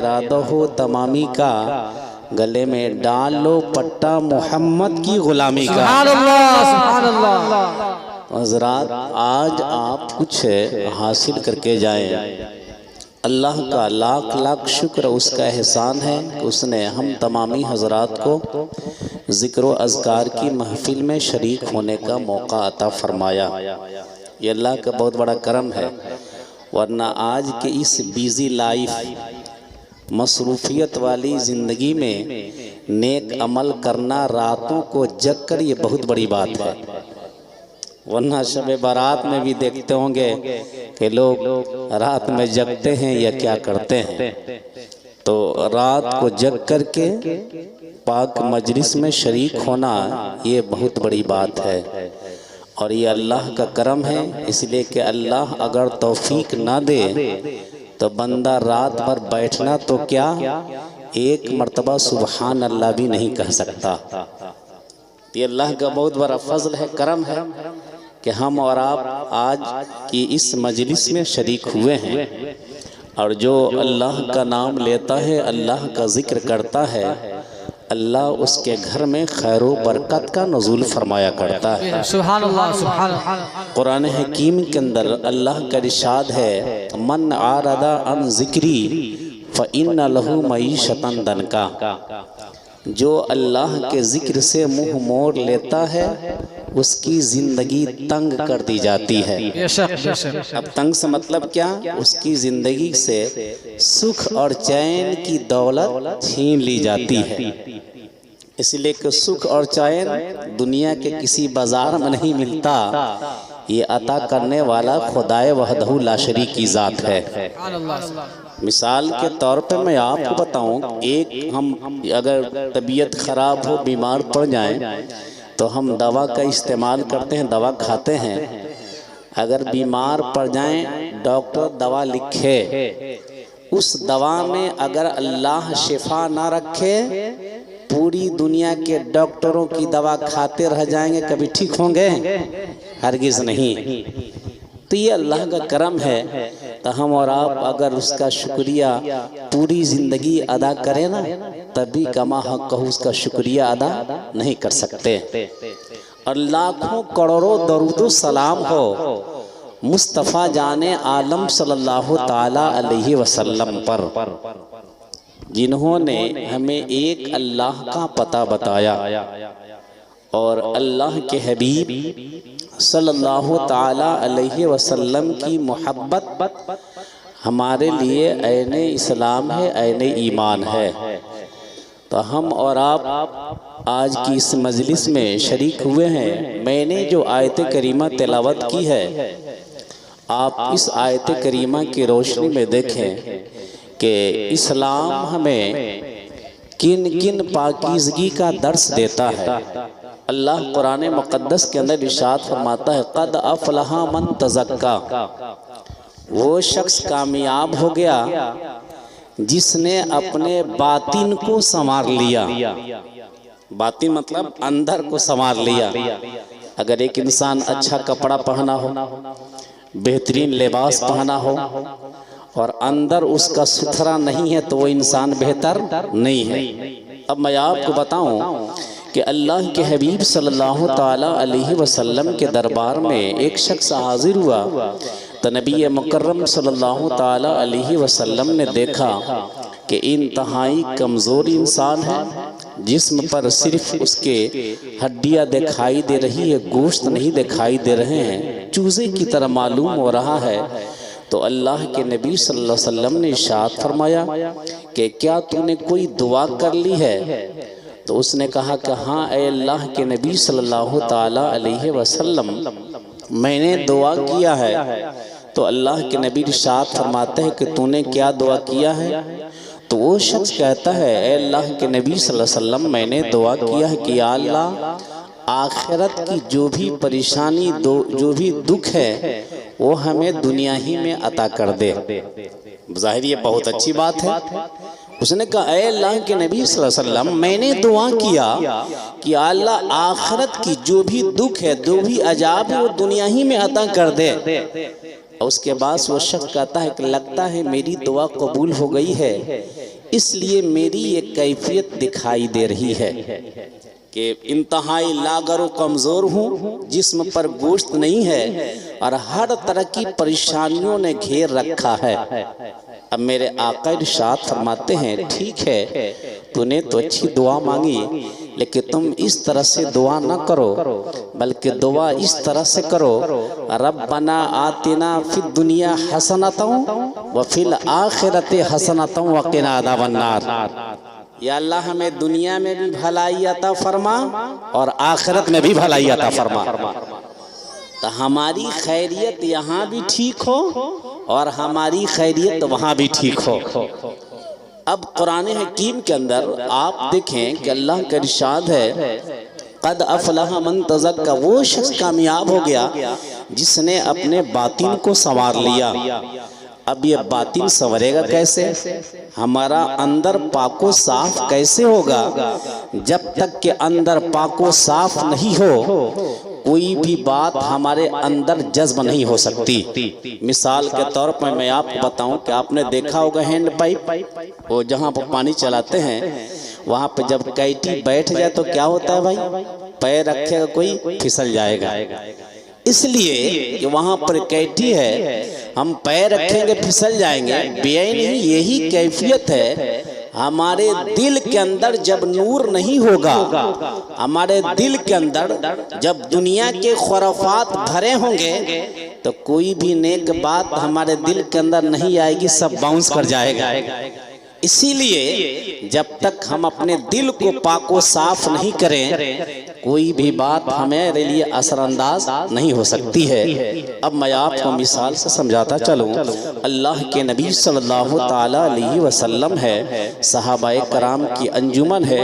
इरादा हो तमामी का, गले में डाल लो पट्टा मोहम्मद की गुलामी का। सुभान अल्लाह। हज़रात, आज आप कुछ हासिल करके जाएं, अल्लाह का लाख लाख शुक्र, उसका एहसान है कि उसने हम तमामी हज़रात को ज़िक्र व अज़कार की महफिल में शरीक होने का मौका अता फरमाया। ये अल्लाह का बहुत बड़ा करम है, वरना आज के इस बिज़ी लाइफ मसरूफियत वाली ज़िंदगी में नेक अमल करना, रातों को जग कर, ये बहुत बड़ी बात है। वरना शब बारात में भी देखते होंगे कि लोग रात में जगते हैं या क्या करते हैं। तो रात को जग करके पाक मजलिस में शरीक होना, ये बहुत बड़ी बात है और ये अल्लाह का करम है। इसलिए कि अल्लाह अगर तौफीक ना दे तो बंदा रात भर बैठना तो क्या, एक मर्तबा सुबहान अल्लाह भी नहीं कह सकता। ये अल्लाह का बहुत बड़ा फजल है, करम है कि हम और आप आज की इस मजलिस में शरीक हुए हैं। और जो अल्लाह का नाम लेता है, अल्लाह का जिक्र करता है, अल्लाह उसके घर में खैर व बरकत का नज़ूल फरमाया करता है। सुभान अल्लाह, सुभान अल्लाह। कुरान हकीम के अंदर अल्लाह का इरशाद है, मन आरदा अन जिक्री फ़इन्न लहू मईशतन दनका। जो अल्लाह के जिक्र से मुंह मोड़ लेता है, उसकी जिंदगी तंग कर दी जाती है। अब तंग से मतलब क्या, उसकी जिंदगी से सुख और चैन की दौलत छीन ली जाती है। इसलिए कि सुख और चैन दुनिया के किसी बाजार में नहीं मिलता, ये अता करने वाला खुदाए वहदहू ला शरीक की ज़ात है। मिसाल के तौर पे मैं आपको बताऊं, एक हम अगर तबीयत ख़राब हो, बीमार पड़ जाएं, तो हम दवा का इस्तेमाल करते हैं, दवा खाते हैं। अगर बीमार पड़ जाएं, डॉक्टर दवा लिखे, उस दवा में अगर अल्लाह शिफा ना रखे, पूरी दुनिया के डॉक्टरों की दवा खाते रह जाएंगे, कभी ठीक होंगे? हरगिज़ नहीं। तो ये अल्लाह का करम है। तो हम और आप अगर उसका शुक्रिया पूरी ज़िंदगी अदा करें ना, तभी कमा हक कहूँ उसका शुक्रिया अदा नहीं कर सकते। और लाखों करोड़ों दरूद सलाम हो मुस्तफ़ा जाने आलम सल्लल्लाहु ताला अलैहि वसल्लम पर, जिन्होंने हमें एक अल्लाह का पता बताया और अल्लाह के हबीब सल्लल्लाहु ताला अलैहि वसल्लम की मोहब्बत हमारे लिए ऐन इस्लाम है, ऐन ईमान है। तो हम और आप आज की इस मजलिस में शरीक हुए हैं। मैंने जो आयत करीमा तिलावत की है, आप इस आयत करीमा की रोशनी में देखें कि इस्लाम हमें किन किन पाकीज़गी का दर्स देता है। अल्लाह कुरान मुक़द्दस के अंदर इरशाद फरमाता है, क़द अफ़लहा मन तज़क्का। वो शख्स कामयाब हो गया जिसने अपने बातिन को संवार लिया। बातिन मतलब अंदर को संवार लिया। अगर एक इंसान अच्छा कपड़ा पहना हो, बेहतरीन लिबास पहना हो और अंदर उसका सुथरा नहीं है, तो वो इंसान बेहतर नहीं है। अब मैं आपको बताऊं कि अल्लाह के हबीब सल्लल्लाहु ताला अलैहि वसल्लम के दरबार में एक शख्स हाजिर हुआ, तो नबी मुकर्रम सल्लल्लाहु ताला अलैहि वसल्लम ने देखा कि इंतहाई कमज़ोर इंसान है, जिस्म पर सिर्फ उसके हड्डियां दिखाई दे रही है, गोश्त नहीं दिखाई दे रहे हैं, चूज़े की तरह मालूम हो रहा है। तो अल्लाह के नबी सल्लल्लाहु अलैहि वसल्लम ने इरशाद फरमाया कि क्या तूने कोई दुआ कर ली है? तो उसने कहा कि हाँ ऐ अल्लाह के नबी सल्लल्लाहु ताला अलैहि वसल्लम, मैंने दुआ किया है। तो अल्लाह के नबी इरशाद फरमाते हैं कि तूने क्या दुआ किया है? तो वो शख्स कहता है, ऐ अल्लाह के नबी सल्लल्लाहु अलैहि वसल्लम, मैंने दुआ किया है कि या अल्लाह, आखिरत की जो भी परेशानी, जो भी दुख है, वो हमें दुनिया ही में अता कर दे। ज़ाहिर ये बहुत अच्छी बात है। उसने कहा, ऐ अल्लाह के नबी सल्लल्लाहु अलैहि वसल्लम, मैंने दुआ किया कि अल्लाह आखिरत की जो भी दुख है, जो भी अजाब है, वो दुनिया ही में अता कर दे। उसके बाद वो शख्स कहता है कि लगता है मेरी दुआ कबूल हो गई है, इसलिए मेरी ये कैफियत दिखाई दे रही है कि इंतहाई लागर कमज़ोर हूँ, जिस्म पर गोश्त नहीं है और हर तरह की परेशानियों ने घेर रखा है। अब मेरे आका इरशाद फरमाते हैं, ठीक है तूने तो अच्छी दुआ मांगी, लेकिन तुम इस तरह से दुआ ना करो, बल्कि दुआ इस तरह से करो, रब्बना आतिना फिद दुनिया हसनतम व फिल आखिरति हसनतम व क़िना अज़ाबन्नार। या अल्लाह हमें दुनिया में भी भलाई अता फरमा और आखिरत में भी भलाई अता फरमा। तो हमारी खैरियत यहाँ भी ठीक हो और हमारी खैरियत वहाँ भी ठीक हो। अब कुरान हकीम के अंदर आप देखें कि अल्लाह का इरशाद है, कद अफलह मन तज़क्का, वो शख्स कामयाब हो गया जिसने अपने बातिन को संवार लिया। अब ये बातिन संवरेगा कैसे? हमारा अंदर पाको साफ कैसे होगा? जब तक के अंदर पाको साफ नहीं हो, कोई भी बात हमारे अंदर जज्ब नहीं हो सकती। मिसाल के तौर पर मैं आपको बताऊं कि आपने देखा होगा हैंड पाइप, वो जहाँ पर पानी चलाते हैं वहाँ पे जब कैटी बैठ जाए तो क्या होता है भाई, पैर रखेगा कोई फिसल जाएगा। इसलिए कि वहाँ पर कैटी है, हम पैर रखेंगे फिसल जाएंगे। बेईन नहीं, यही कैफियत है। हमारे दिल के अंदर जब नूर नहीं होगा, हमारे दिल के अंदर जब दुनिया के खुराफात भरे होंगे, तो कोई भी नेक बात हमारे दिल के अंदर नहीं आएगी, सब बाउंस कर जाएगा। इसीलिए जब तक हम अपने दिल को पाको साफ नहीं करें, कोई भी बात हमारे लिए असरअंदाज नहीं हो सकती है। अब मैं आपको मिसाल से समझाता चलूं। अल्लाह के नबी सल्लल्लाहु ताला अलैहि वसल्लम है, सहाबाए कराम की अंजुमन है,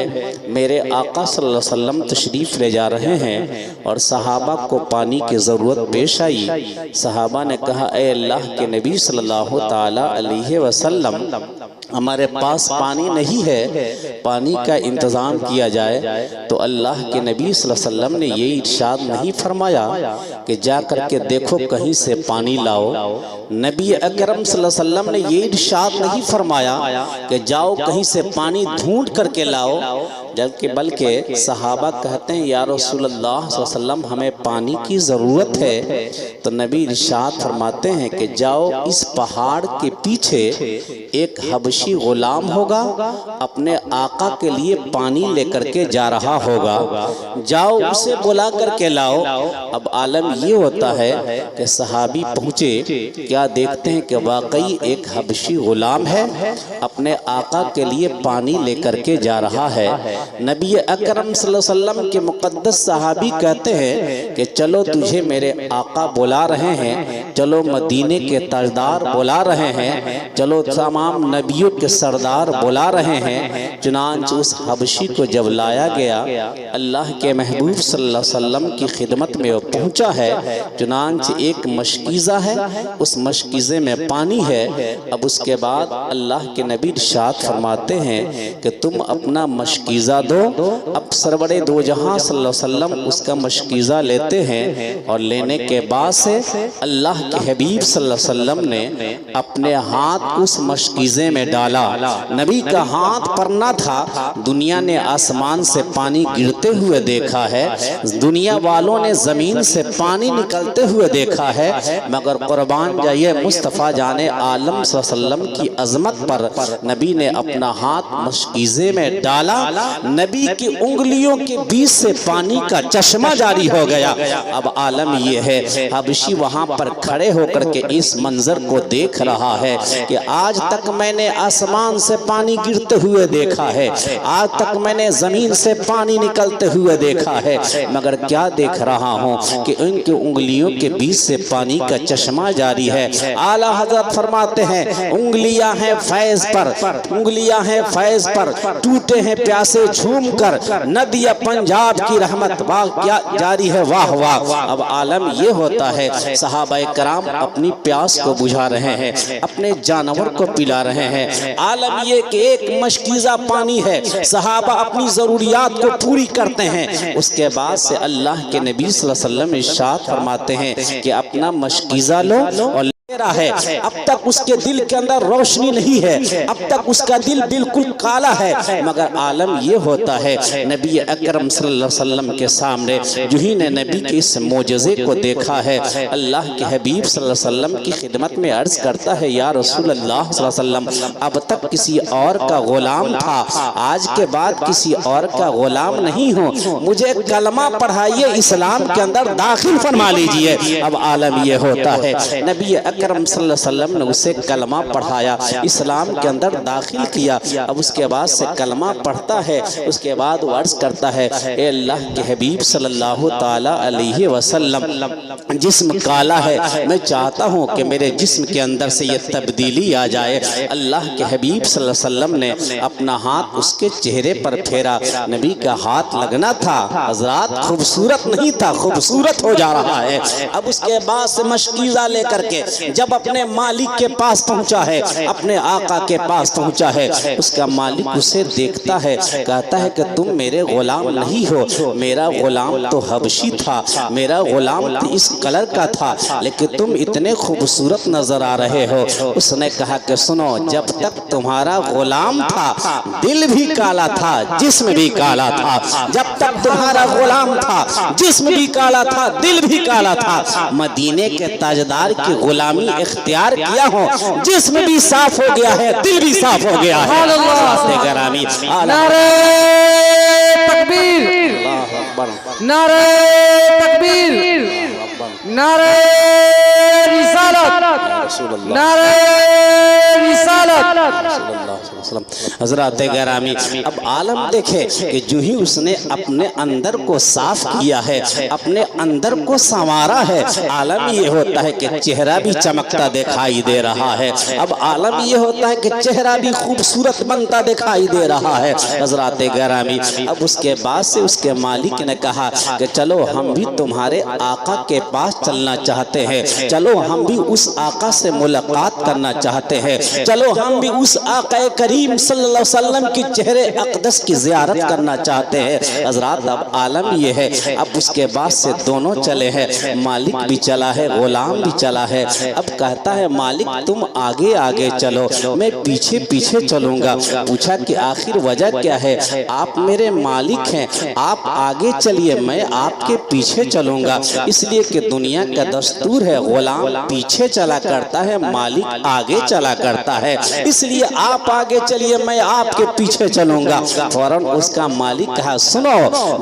मेरे आका सल्लल्लाहु अलैहि वसल्लम तशरीफ़ ले जा रहे हैं और सहाबा को पानी की ज़रूरत पेश आई। सहाबा ने कहा, ए अल्लाह के नबी सल्लल्लाहु ताला अलैहि वसल्लम, हमारे पास पानी नहीं है, पानी का इंतज़ाम किया जाए। तो अल्लाह के नबी सल्लल्लाहु अलैहि वसल्लम ने ये इरशाद नहीं फरमाया कि जा करके देखो कहीं से पानी लाओ। नबी अकरम सल्लल्लाहु अलैहि वसल्लम ने ये इरशाद नहीं फरमाया कि जाओ कहीं से पानी ढूंढ करके लाओ, जबकि बल्कि सहाबा कहते हैं, या रसूलल्लाह सल्लल्लाहु अलैहि वसल्लम हमें पानी की ज़रूरत है। तो नबी इरशाद फरमाते हैं कि जाओ इस पहाड़ के पीछे एक हबशी गुलाम होगा, अपने आका के लिए पानी लेकर के जा रहा होगा, जाओ उसे बुला करके लाओ। अब आलम ये होता है कि सहाबी पहुँचे, क्या देखते हैं कि वाकई एक हबशी गुलाम है, अपने आका के लिए पानी लेकर के जा रहा है। नबी अकरम सल्लल्लाहु अलैहि वसल्लम के मुक़द्दस सहाबी कहते हैं कि चलो तुझे मेरे आका बुला रहे हैं, चलो मदीने के ताजदार बुला रहे हैं, चलो तमाम नबियों के सरदार बुला रहे हैं। चुनांच उस हबशी को जब लाया गया, अल्लाह के महबूब सल्लल्लाहु अलैहि वसल्लम की खिदमत में वो पहुंचा है। चुनांच एक मशकीज़ा है, उस मशकीज़े में पानी है। अब उसके बाद अल्लाह के नबी इरशाद फरमाते हैं कि तुम अपना मशकीज़ा दो। अब सरवरे दो जहां सल्लल्लाहु अलैहि वसल्लम उसका मशकीज़ा लेते हैं और लेने के बाद से अल्लाह के हबीब सल्लल्लाहु अलैहि वसल्लम ने अपने हाथ उस मशकीज़े में डाला। नबी का हाथ पर ना था, दुनिया ने आसमान से पानी गिरते हुए देखा है, दुनिया वालों ने ज़मीन से पानी निकलते हुए देखा है, मगर कुर्बान जाइए मुस्तफ़ा जाने आलम सल्लल्लाहु अलैहि वसल्लम की अज़मत पर नबी ने अपना हाथ मशकीज़े में डाला। नबी की उंगलियों के बीच से पानी का चश्मा जारी हो गया। अब आलम यह है, हबशी वहां पर खड़े होकर के इस मंजर को देख रहा है कि आज तक मैंने आसमान से पानी गिरते हुए देखा है, आज तक मैंने जमीन से पानी निकलते हुए देखा है, मगर क्या देख रहा हूं कि उनकी उंगलियों के बीच से पानी का चश्मा जारी है। आला हजरत फरमाते हैं, उंगलियां हैं फैज पर, उंगलियां हैं फैज पर, टूटे हैं प्यासे झूम कर, नदिया पंजाब की रहमत वाह क्या जारी है, वाह वाह। अब आलम ये होता है, सहाबाए कराम अपनी प्यास को बुझा रहे हैं, अपने जानवर को पिला रहे हैं। आलम ये कि एक मशकीज़ा पानी है, सहाबा अपनी ज़रूरियात को पूरी करते हैं। उसके बाद से अल्लाह के नबी सल्लल्लाहु अलैहि वसल्लम इरशाद फरमाते हैं कि अपना मशकीज़ा लो और अंधेरा है, अब तक उसके दिल के अंदर रोशनी नहीं है, अब तक उसका दिल बिल्कुल काला है। मगर आलम ये होता है, नबी अकरम सल्लल्लाहु अलैहि वसल्लम के सामने जो ही ने नबी के इस मोजज़े को देखा है, अल्लाह के हबीब सल्लल्लाहु अलैहि वसल्लम की खिदमत में अर्ज करता है, या रसूल अल्लाह सल्लल्लाहु अलैहि वसल्लम, अब तक किसी और का गुलाम था, आज के बाद किसी और का गुलाम नहीं हूँ, मुझे कलमा पढ़ाइए, इस्लाम के अंदर दाखिल फरमा लीजिए। अब आलम ये होता है, नबी अकरम सल्लल्लाहु अलैहि वसल्लम ने उसे कलमा पढ़ाया, इस्लाम के अंदर दाखिल किया। अब उसके बाद से कलमा पढ़ता है, उसके बाद वो अर्ज करता है, ए अल्लाह के हबीब सल्लल्लाहु ताला अलैहि वसल्लम, जिस्म काला है, मैं चाहता हूँ कि मेरे जिस्म के अंदर से ये तब्दीली आ जाए। अल्लाह के हबीब सल्लल्लाहु अलैहि वसल्लम ने अपना हाथ उसके चेहरे पर फेरा, नबी का हाथ लगना था हजरात, खूबसूरत नहीं था, खूबसूरत हो जा रहा है। अब उसके बाद से मशकीज़ा लेकर के जब अपने मालिक के पास पहुंचा है, अपने आका के पास पहुंचा है, उसका मालिक उसे देखता है, कहता है कि तुम मेरे गुलाम नहीं हो, मेरा गुलाम तो हबशी था, मेरा गुलाम तो इस कलर का था, लेकिन तुम इतने खूबसूरत नजर आ रहे हो। उसने कहा कि सुनो, जब तक तुम्हारा गुलाम था दिल भी काला था, जिस्म भी काला था, जब तक तुम्हारा गुलाम था जिस्म भी काला था, दिल भी काला था। मदीने के ताजदार की गुलामी इख्तियार किया हो, जिस्म भी साफ हो गया है, दिल भी साफ हो गया है। गरामी नारे तकबीर, नारे तकबीर, नारे रिसालत, नारे हजरत गरामी, अब आलम देखे कि जो ही उसने अपने अंदर को साफ किया है, अपने अंदर को संवारा है, आलम ये होता है कि चेहरा भी चमकता दिखाई दे रहा है। अब आलम ये होता है कि चेहरा भी खूबसूरत बनता दिखाई दे रहा है। हजरत गरामी, अब उसके बाद से उसके मालिक ने कहा कि चलो हम भी तुम्हारे आका के पास चलना चाहते हैं, चलो हम भी उस आका से मुलाकात करना चाहते हैं, चलो हम भी उस आका करीम सल्लल्लाहु अलैहि वसल्लम की चेहरे अक़दस की ज़ियारत करना चाहते हैं। हज़रात, अब आलम ये है, अब उसके बाद से दोनों चले हैं, मालिक भी चला है, गुलाम भी चला है। अब कहता है मालिक तुम आगे आगे चलो, मैं पीछे पीछे चलूंगा। पूछा कि आखिर वजह क्या है? आप मेरे मालिक हैं, आप आगे चलिए, मैं आपके पीछे चलूंगा। इसलिए कि दुनिया का दस्तूर है, गुलाम पीछे चला करता है, मालिक आगे चला करता है, इसलिए आप आगे चलिए, मैं आपके पीछे चलूंगा। फौरन उसका मालिक कहा सुनो,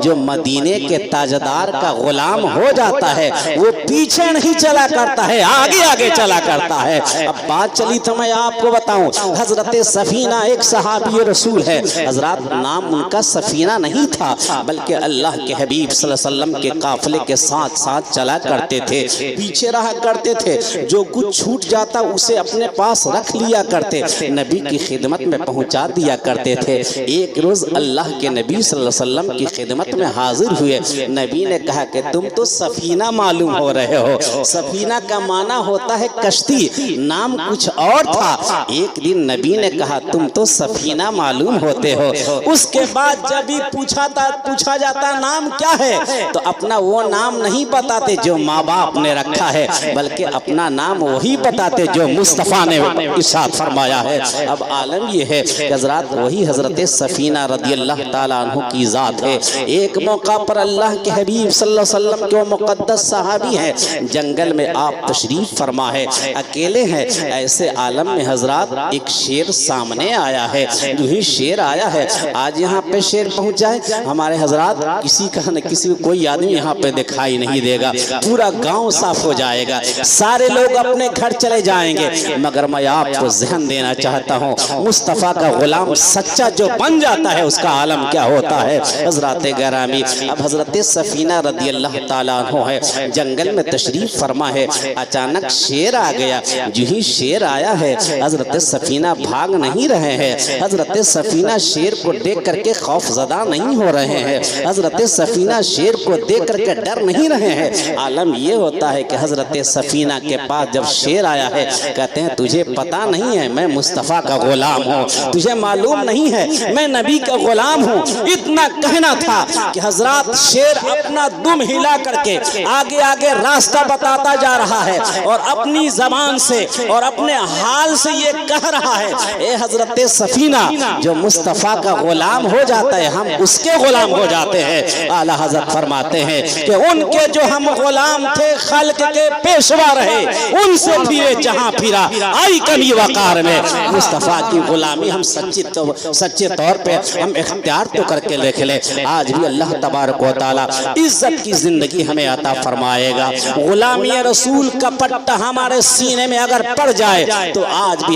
जो मदीने के ताजदार का गुलाम हो जाता है वो पीछे नहीं चला करता है, आगे आगे चला करता है। अब बात चली तो मैं आपको बताऊं, हजरत सफीना एक सहाबी रसूल है। हजरत नाम उनका सफीना नहीं था, बल्कि अल्लाह के हबीब सल्लल्लाहु अलैहि वसल्लम के काफिले के साथ साथ चला करते थे, पीछे रहा करते थे। जो कुछ छूट जाता उसे अपने पास रख लिया करते, नबी की खिदमत में पहुंचा दिया करते थे। एक रोज अल्लाह के नबी सल्लल्लाहु अलैहि वसल्लम की खिदमत में हाजिर हुए। नबी ने कहा कि तुम तो सफीना मालूम हो रहे हो। सफीना का माना होता है कश्ती, नाम कुछ और था। एक दिन नबी ने कहा तुम तो सफीना मालूम होते हो। उसके बाद जब भी पूछा जाता नाम क्या है, तो अपना वो नाम नहीं बताते जो माँ बाप ने रखा है, बल्कि अपना नाम वही बताते जो मुस्तफ़ा ने इरशाद फरमाया है। अब आलम ये है कि हज़रात वही हज़रत सफीना रज़ियल्लाहु ताला अन्हु की ज़ात है। एक मौका पर अल्लाह के हबीब सल्लल्लाहु अलैहि वसल्लम के मुक़द्दस सहाबी हैं, जंगल में आप तशरीफ फरमा है, अकेले हैं। ऐसे आलम में हज़रात एक शेर सामने आया है। जो ही शेर आया है, आज यहाँ पे शेर पहुँच जाए, हमारे हज़रात किसी का न किसी को कोई आदमी यहाँ पे दिखाई नहीं देगा, पूरा गाँव साफ हो जाएगा, सारे लोग अपने घर चले जाएंगे। मगर मैं आपको ज़हन देना चाहता हूँ, मुस्तफ़ा का गुलाम सच्चा जो बन जाता है उसका आलम क्या होता है। हज़रत गरामी, अब हज़रत सफीना रज़ियल्लाहु ताला अन्हु है, जंगल में तशरीफ फरमा है, अचानक शेर आ गया। जो ही शेर आया है, हज़रत सफीना भाग नहीं रहे हैं, हज़रत सफीना शेर को देख करके खौफज़दा नहीं हो रहे हैं, हज़रत सफीना शेर को देख करके डर नहीं रहे हैं। आलम ये होता है कि हज़रत सफीना के पास जब शेर आया है, कहते हैं तुझे पता पता नहीं है मैं मुस्तफ़ा का गुलाम हूँ, तुझे मालूम नहीं है मैं नबी का गुलाम हूँ। इतना कहना था कि हजरत शेर अपना दुम हिला करके आगे आगे रास्ता बताता जा रहा है और अपनी जबान से और अपने हाल से ये कह रहा है, ए हजरत सफीना, जो मुस्तफ़ा का गुलाम हो जाता है हम उसके गुलाम हो जाते हैं। आला हजरत फरमाते हैं कि उनके जो हम गुलाम थे खल्क के पेशवा रहे, उनसे फिरे जहां फिरा आई कमी वकार में। मुस्तफ़ा की गुलामी हम सच्चे तौर पे हम इख्तियार तो करके देख ले, आज भी अल्लाह तबारक व तआला इज्जत की जिंदगी हमें अता फरमाएगा। गुलामी रसूल का पट्टा हमारे सीने में अगर पड़ जाए तो आज भी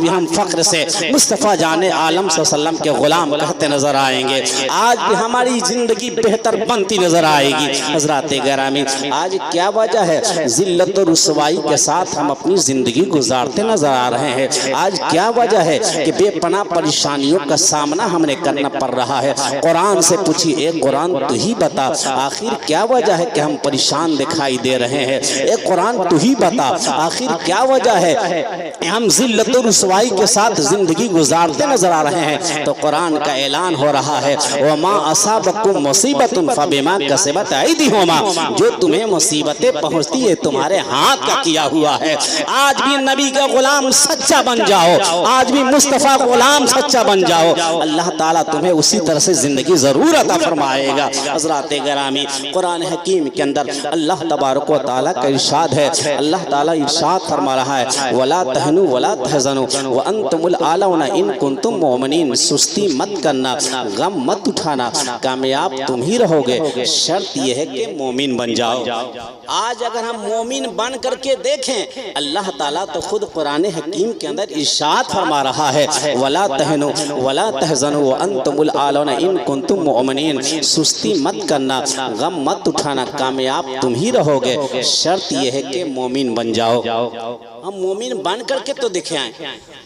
हम फख्र से मुस्तफ़ा जाने आलम सल्लल्लाहु अलैहि वसल्लम के गुलाम कहते नजर आएंगे। आज भी हमारी जिंदगी बेहतर बनती नजर आएगी। हजरात गिरामी, आज क्या वजह है जिल्लत और रुसवाई के साथ हम अपनी जिंदगी गुजारते नजर आ रहे हैं? आज क्या वजह है कि बेपनाह परेशानियों का सामना हमने करना पड़ रहा है? कुरान से पूछिए, एक कुरान तू ही बता, आखिर क्या वजह है कि हम परेशान दिखाई दे रहे हैं? एक कुरान तू ही बता, आखिर क्या वजह है हम जिल्लत और रुसवाई के साथ जिंदगी गुजारते नजर आ रहे हैं? तो कुरान का ऐलान हो रहा है, वमा असाबकुम मुसीबतुन फबिमा कसबत ऐदीहुमा, जो तुम्हें मुसीबतें पहुंचती है तुम्हारे हाथ का किया हुआ है। आज भी नबी का गुलाम सच्चा बन जाओ, आज भी मुस्तफ़ा गुलाम सच्चा बन जाओ, अल्लाह ताला तुम्हें उसी तरह से जिंदगी जरूर अता फरमाएगा। हज़रात गिरामी, कुरान हकीम के अंदर अल्लाह तबारक व तआला का इरशाद है, अल्लाह ताला इरशाद फरमा रहा है, वला तहनु वला तहज़नु व अंतुमुल आलौना इन कुंतुम मोमिनीन, सुस्ती मत करना, गम मत उठाना, कामयाब तुम ही रहोगे, शर्त यह है कि मोमिन बन जाओ। आज अगर हम मोमिन बन करके देखें, अल्लाह ताला तो खुद कुरान हकीम के अंदर इरशाद फरमा रहा है, वला तहनु वला तहज़नु व अंतुमुल आलौना इन कुंतुम मोमिनीन, सुस्ती मत करना, गम मत उठाना, कामयाब तुम ही रहोगे, शर्त यह है कि मोमिन बन जाओ। हम मोमिन बन करके तो दिखे आए।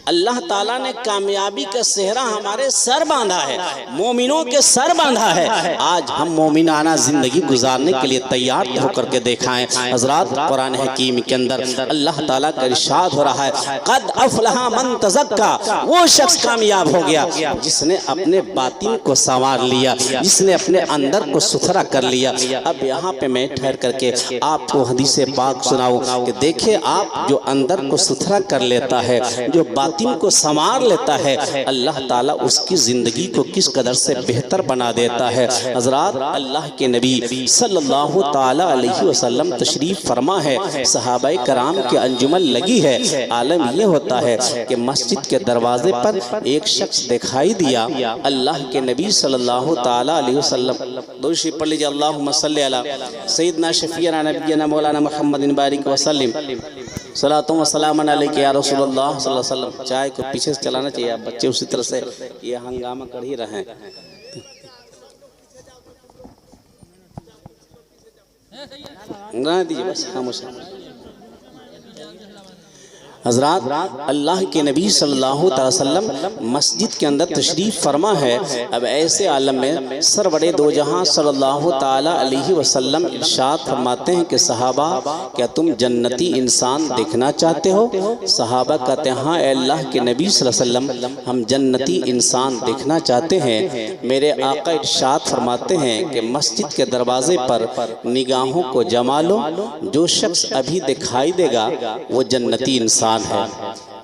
अल्लाह ताला ने कामयाबी का सेहरा हमारे सर बांधा है, मोमिनों के सर बांधा है। आज हम मोमिनाना जिंदगी गुजारने के लिए तैयार होकर के दिखाएं। हजरात, कुरान हकीम के अंदर अल्लाह ताला का इरशाद हो रहा है, कद अफलहा मन तज़क्का, वो शख्स कामयाब हो गया जिसने अपने बातिन को संवार लिया, जिसने अपने अंदर को सुथरा कर लिया। अब यहाँ पे मैं ठहर करके आपको हदीस पाक सुनाऊं कि देखिए, आप जो अंदर को सुथरा कर लेता है, जो बातिन को संवार लेता है, अल्लाह ताला उसकी जिंदगी को किस कदर से बेहतर बना देता है। हजरात, अल्लाह के नबी सल्लल्लाहु ताला अलैहि वसल्लम तशरीफ फरमा है, सहाबाए कराम की अंजुमन लगी है। आलम ये होता है कि मस्जिद के दरवाजे पर एक शख्स दिखाई दिया। अल्लाह के नबी सल्लल्लाहु ताला अलैहि वसल्लम, दो शरीफ पढ़ लीजिए, अल्लाहुम्मा सल्ली अला सय्यिदना शफीअना नबियना मौलाना मुहम्मदिन बारिक वसल्लिम सलातु व सलामन अलैका या रसूलुल्लाह सल्लल्लाहु अलैहि वसल्लम। चाय को पीछे से चलाना चाहिए, आप बच्चे उसी तरह से ये हंगामा कर ही रहे हैं। रहने दीजिए बस खामोश। हजरात, अल्लाह के नबी सल्लल्लाहु अलैहि वसल्लम मस्जिद के अंदर तशरीफ फरमा है। अब ऐसे आलम में सरवरे दो जहां सल्लल्लाहु ताला अलैहि वसल्लम इरशाद फरमाते हैं कि सहाबा, क्या तुम जन्नती इंसान देखना चाहते हो? सहाबा कहते हैं, हाँ अल्लाह के नबी सल्लल्लाहु अलैहि वसल्लम, हम जन्नती इंसान देखना चाहते हैं। मेरे आका इरशाद फरमाते हैं कि मस्जिद के दरवाजे पर निगाहों को जमा लो, जो शख्स अभी दिखाई देगा वो जन्नती इंसान है।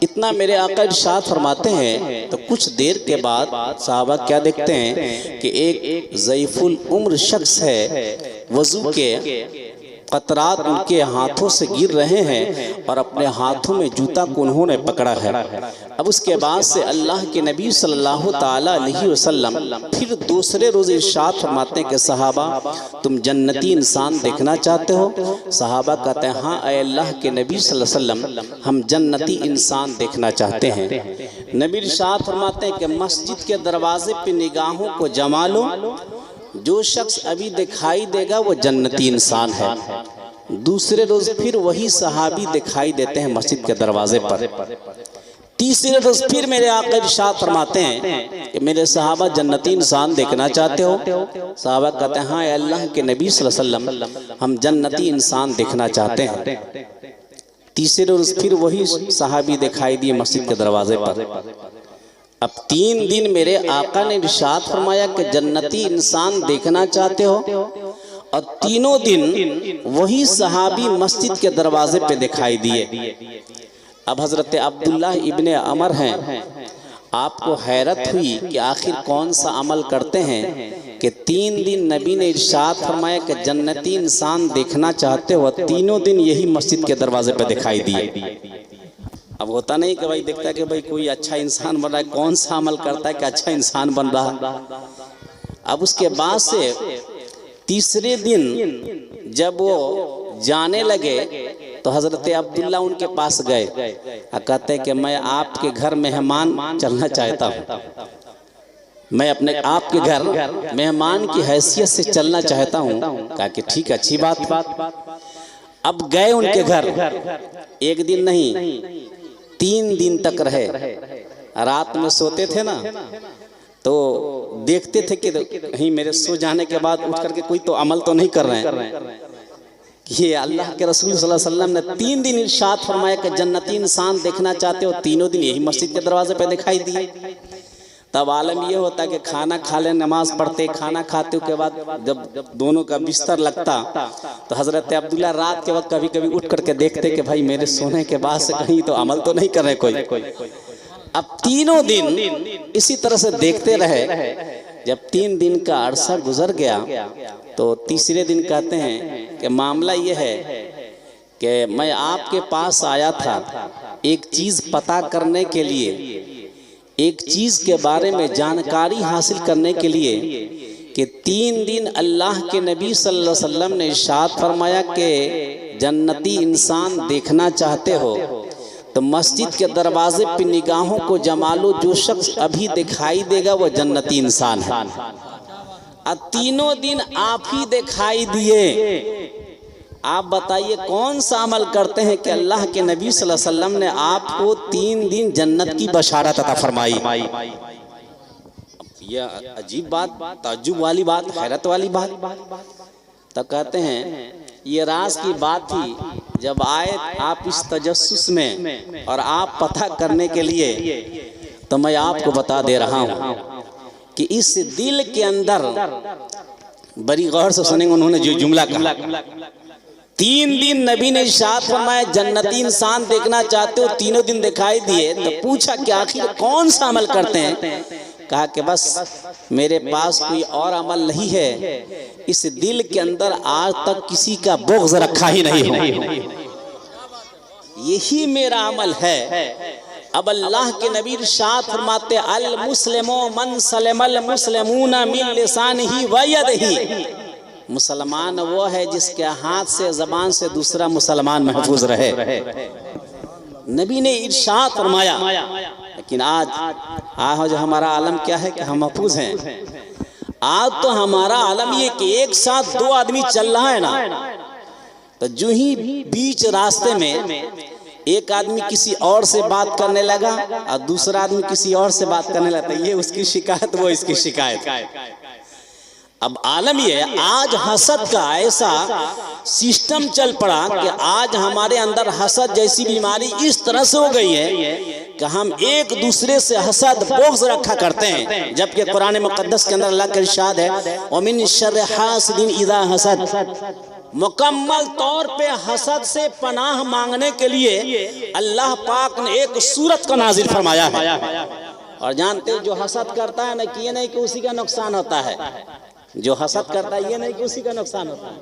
इतना मेरे आका इरशाद फरमाते हैं। तो कुछ देर के बाद साहबा क्या देखते हैं कि एक ज़ईफुल उम्र शख्स है, वज़ू के कतरात उनके हाथों से गिर रहे हैं और अपने हाथों में जूता को उन्होंने पकड़ा है। अब उसके बाद से अल्लाह के नबी सल्लल्लाहु ताला अलैहि वसल्लम फिर दूसरे रोज़ इरशाद फरमाते हैं कि सहाबा, तुम जन्नती इंसान देखना चाहते हो? सहाबा कहते हैं, हाँ अल्लाह के नबी सल्लल्लाहु अलैहि वसल्लम, हम जन्नती इंसान देखना चाहते हैं। नबी इरशाद फरमाते हैं कि मस्जिद के दरवाजे पे निगाहों को जमा लो, जो शख्स अभी दिखाई देगा वो जन्नती इंसान है। दूसरे रोज फिर वही सहाबी दिखाई देते हैं मस्जिद के दरवाजे पर। तीसरे रोज फिर मेरे आका इरशाद फरमाते हैं कि मेरे सहाबा जन्नती इंसान देखना चाहते हो? सहाबा कहते हैं, हाँ अल्लाह के नबी सल्लल्लाहु अलैहि वसल्लम, हम जन्नती इंसान देखना चाहते हैं। तीसरे रोज फिर वही सहाबी दिखाई दिए मस्जिद के दरवाजे पर। अब 3 दिन मेरे आका ने इरशाद फरमाया कि जन्नती इंसान देखना चाहते हो, और तीनों दिन वही सहाबी मस्जिद के दरवाजे पे दिखाई दिए। अब हजरत अब्दुल्लाह इब्ने अमर हैं, आपको हैरत हुई कि आखिर कौन सा अमल करते हैं कि 3 दिन नबी ने इरशाद फरमाया कि जन्नती इंसान देखना चाहते हो, तीनों दिन यही मस्जिद के दरवाजे पे दिखाई दिए। अब होता नहीं कि भाई देखता है कि भाई कोई अच्छा इंसान बन रहा है, कौन सा अमल करता है कि अच्छा इंसान बन रहा है। अब उसके बाद से तीसरे दिन जब वो जाने लगे तो हजरत अब्दुल्ला उनके पास गए और कहते हैं कि मैं आपके घर मेहमान चलना चाहता हूँ, मैं अपने आपके घर मेहमान की हैसियत से चलना चाहता हूँ। कहा कि ठीक, अच्छी बात। अब गए उनके घर, 1 दिन नहीं 3 दिन तक रहे। रात में सोते थे ना तो देखते थे कि कहीं मेरे सो जाने के बाद उठ करके कोई तो अमल तो नहीं कर रहे हैं। ये अल्लाह के रसूल सल्लल्लाहु अलैहि वसल्लम ने 3 दिन इरशाद फरमाया कि जन्नती इंसान देखना चाहते हो, तीनों दिन यही मस्जिद के दरवाजे पे दिखाई दिए। तब आलम ये होता कि खाना खा ले, नमाज पढ़ते, खाना खाते के बाद जब दोनों का बिस्तर लगता तो हजरत अब्दुल्ला रात के वक्त कभी कभी उठ करके देखते कि भाई मेरे सोने के बाद से कहीं तो अमल तो नहीं कर रहे कोई। अब तीनों दिन इसी तरह से देखते रहे। जब 3 दिन का अरसा गुजर गया तो तीसरे दिन कहते हैं कि मामला ये है कि मैं आपके पास आया था एक चीज़ पता करने के लिए, एक चीज़ के बारे में जानकारी हासिल करने के लिए कि 3 दिन अल्लाह के नबी सल्लल्लाहु अलैहि वसल्लम ने इरशाद फरमाया कि जन्नती इंसान देखना चाहते हो तो मस्जिद के दरवाजे पे निगाहों को जमालो, जो शख्स अभी दिखाई देगा वो जन्नती इंसान है। और तीनों दिन आप ही दिखाई दिए। आप बताइए कौन सा अमल करते हैं कि अल्लाह के नबी सल्लल्लाहु अलैहि वसल्लम ने आपको 3 दिन जन्नत की बशारत अता फरमाई। यह अजीब बात, ताज्जुब वाली बात, हैरत वाली बात। तो कहते हैं ये राज की बात थी, जब आए आप इस तजस्सुस में और आप पता करने के लिए, तो मैं आपको बता दे रहा हूँ कि इस दिल के अंदर, बड़ी गौर से सुनेंगे उन्होंने जो जुमला कहा, 3 दिन नबी ने इरशाद फरमाया जन्नती इंसान देखना चाहते हो, तीनों दिन दिखाई दिए। तो पूछा कि आखिर कौन सा अमल करते हैं? कहा कि बस मेरे पास कोई और अमल नहीं है, इस दिल के अंदर आज तक किसी का बुग़्ज़ रखा ही नहीं हो, यही मेरा अमल है। अब अल्लाह के नबी इरशाद फरमाते अल मुस्लिमो मन सलमल मुस्लिमूना मिन लिसानिही व यदिही, मुसलमान वो है जिसके हाथ से ज़बान से दूसरा मुसलमान महफूज रहे। नबी ने इरशाद फरमाया। लेकिन आज जो हमारा आलम क्या है कि हम महफूज हैं। आज तो हमारा आलम ये कि एक साथ 2 आदमी चल रहा है ना, तो जो ही बीच रास्ते में एक आदमी किसी और से बात करने लगा और दूसरा आदमी किसी और से बात करने लगा, ये उसकी शिकायत वो इसकी शिकायत। अब आलम ये आज हसद का ऐसा सिस्टम चल पड़ा कि आज हमारे अंदर हसद जैसी बीमारी इस तरह से हो गई है कि हम एक दूसरे से हसद बुग़्ज़ रखा करते हैं, जबकि कुरान मुक़द्दस के अंदर अल्लाह का इरशाद है वमिन शर्रि हासिदिन इज़ा हसद। मुकम्मल तौर पे हसद से पनाह मांगने के लिए अल्लाह पाक ने एक सूरत को नाजिल फरमाया है। और जानते हैं जो हसद करता है ना कि ये नहीं कि उसी का नुकसान होता है, जो हसद करता है ये नहीं कि उसी का नुकसान होता है,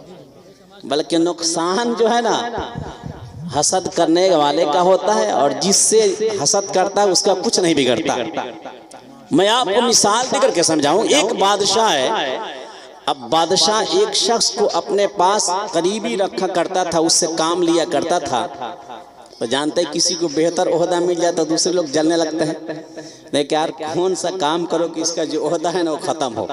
बल्कि नुकसान जो है ना हसद करने वाले का होता है, और जिससे हसद करता है उसका कुछ नहीं बिगड़ता। मैं आपको मिसाल देकर के समझाऊं। एक बादशाह है। अब बादशाह एक शख्स को अपने पास करीबी रखा करता था, उससे काम लिया करता था। तो जानते हैं किसी को बेहतर ओहदा मिल जाए तो दूसरे लोग जलने लगते हैं, लेकिन यार कौन सा काम करो कि इसका जो ओहदा है ना वो खत्म हो।